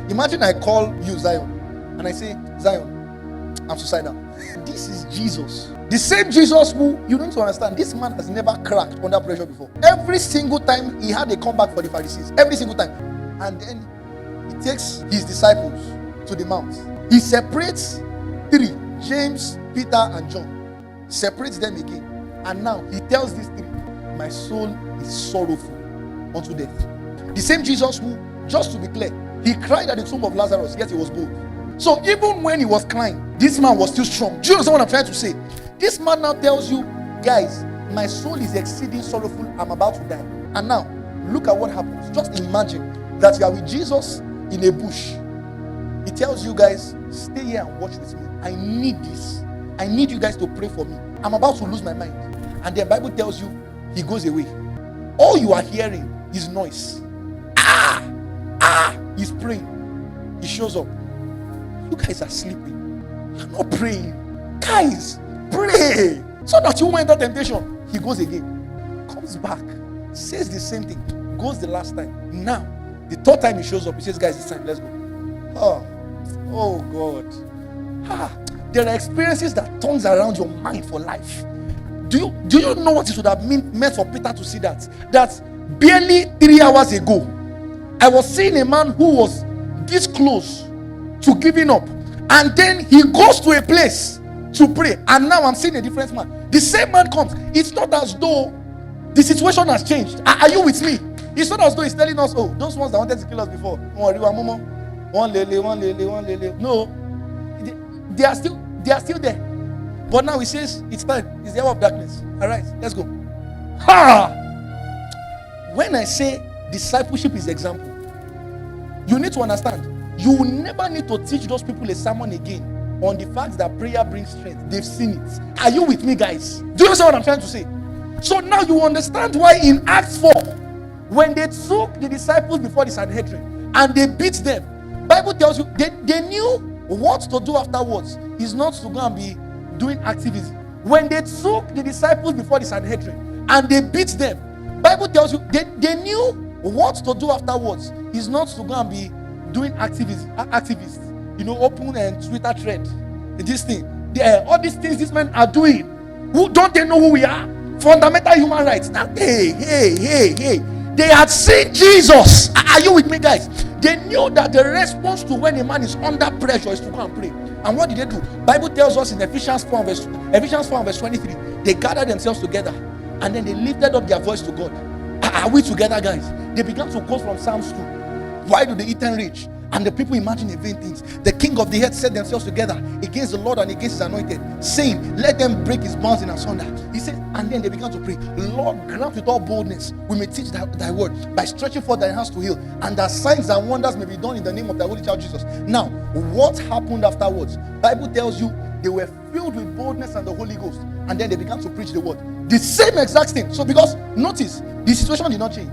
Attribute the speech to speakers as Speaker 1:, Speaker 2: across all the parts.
Speaker 1: Imagine I call you Zion and I say, Zion, I'm suicidal. This is Jesus. The same Jesus who, you don't understand, this man has never cracked under pressure before. Every single time he had a comeback for the Pharisees. Every single time. And then he takes his disciples to the mount. He separates three, James, Peter, and John. Separates them again. And now he tells these three, my soul is sorrowful unto death. The same Jesus who, just to be clear, he cried at the tomb of Lazarus, yet he was bold. So even when he was crying, this man was still strong. Do you understand what I'm trying to say? This man now tells you, guys, my soul is exceeding sorrowful, I'm about to die. And now, look at what happens. Just imagine that you are with Jesus in a bush. He tells you guys, stay here and watch with me. I need this. I need you guys to pray for me. I'm about to lose my mind. And the Bible tells you, he goes away. All you are hearing is noise. He's praying. He shows up. You guys are sleeping. You're not praying. Guys, pray so that you won't enter temptation. He goes again. Comes back. Says the same thing. Goes the last time. Now, the third time he shows up, he says, guys, it's time. Let's go. Oh God. There are experiences that turns around your mind for life. Do you know what it would have meant for Peter to see that? That barely 3 hours ago, I was seeing a man who was this close to giving up, and then he goes to a place to pray, and now I'm seeing a different man. The same man comes. It's not as though the situation has changed. Are you with me? It's not as though he's telling us, oh, those ones that wanted to kill us before, one lele. No, they are still there. But now he says it's time. It's the hour of darkness. All right, let's go. When I say discipleship is example, you need to understand. You will never need to teach those people a sermon again on the fact that prayer brings strength. They've seen it. Are you with me, guys? Do you understand what I'm trying to say? So now you understand why in Acts 4, when they took the disciples before the Sanhedrin and they beat them, Bible tells you they knew what to do afterwards. Is not to go and be doing activism. When they took the disciples before the Sanhedrin and they beat them, Bible tells you they knew what to do afterwards. Is not to go and be doing activists, open and Twitter thread. This thing, all these things these men are doing. Who don't they know who we are? Fundamental human rights. Now, hey. They had seen Jesus. Are you with me, guys? They knew that the response to when a man is under pressure is to go and pray. And what did they do? Bible tells us in Ephesians 4 verse 23, they gathered themselves together and then they lifted up their voice to God. Are we together, guys? They began to quote from Psalms 2. Why do they eat and rich? And the people imagine vain things. The king of the earth set themselves together against the Lord and against his anointed, saying, let them break his bonds in asunder. He said, and then they began to pray, Lord, grant with all boldness we may teach thy word by stretching forth thy hands to heal, and that signs and wonders may be done in the name of thy holy child Jesus. Now, what happened afterwards? Bible tells you they were filled with boldness and the Holy Ghost, and then they began to preach the word. The same exact thing. So because, notice, the situation did not change.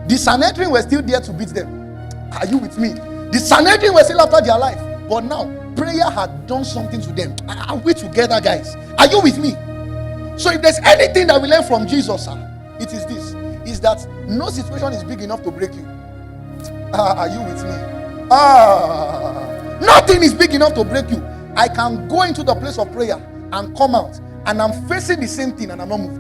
Speaker 1: The Sanhedrin were still there to beat them. Are you with me? The Sanhedrin were still after their life. But now, prayer had done something to them. Are we together, guys? Are you with me? So if there's anything that we learn from Jesus, it is this. Is that no situation is big enough to break you. Are you with me? Nothing is big enough to break you. I can go into the place of prayer and come out, and I'm facing the same thing and I'm not moved.